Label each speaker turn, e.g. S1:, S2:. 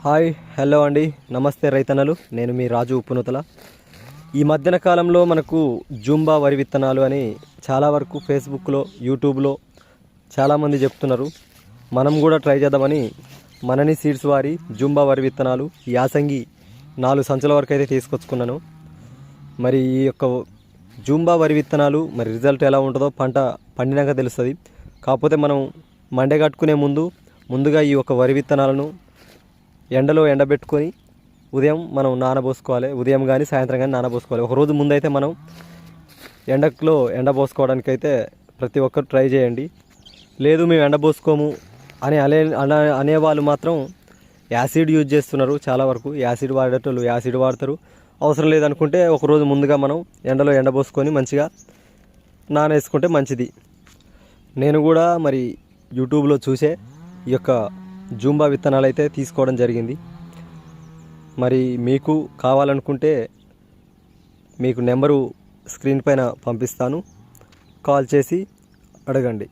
S1: Hi hello అండి, నమస్తే రైతన్నలు. నేను మీ రాజు ఉప్పునూతల. ఈ మధ్యన కాలంలో మనకు జూంబా వరి విత్తనాలు అని చాలా వరకు ఫేస్బుక్లో, యూట్యూబ్లో చాలామంది చెప్తున్నారు. మనం కూడా ట్రై చేద్దామని మనని సీడ్స్ వారి జూంబా వరి విత్తనాలు యాసంగి 4 సంచుల వరకు అయితే తీసుకొచ్చుకున్నాను. మరి ఈ యొక్క జూంబా వరి విత్తనాలు మరి రిజల్ట్ ఎలా ఉంటుందో పంట పండినాక తెలుస్తుంది. కాకపోతే మనం మండే కట్టుకునే ముందుగా ఈ యొక్క వరి విత్తనాలను ఎండలో ఎండబెట్టుకొని ఉదయం మనం నానబోసుకోవాలి. ఉదయం కానీ సాయంత్రం కానీ నానబోసుకోవాలి. ఒకరోజు ముందైతే మనం ఎండలో ఎండబోసుకోవడానికైతే ప్రతి ఒక్కరు ట్రై చేయండి. లేదు మేము ఎండబోసుకోము అని అనేవాళ్ళు మాత్రం యాసిడ్ యూజ్ చేస్తున్నారు. చాలా వరకు యాసిడ్ వాడేటోళ్ళు యాసిడ్ వాడతారు. అవసరం లేదనుకుంటే ఒకరోజు ముందుగా మనం ఎండలో ఎండబోసుకొని మంచిగా నానేసుకుంటే మంచిది. నేను కూడా మరి యూట్యూబ్లో చూసే ఈ యొక్క జూంబా విత్తనాలు అయితే తీసుకోవడం జరిగింది. మరి మీకు కావాలనుకుంటే మీకు నెంబరు స్క్రీన్ పైన పంపిస్తాను, కాల్ చేసి అడగండి.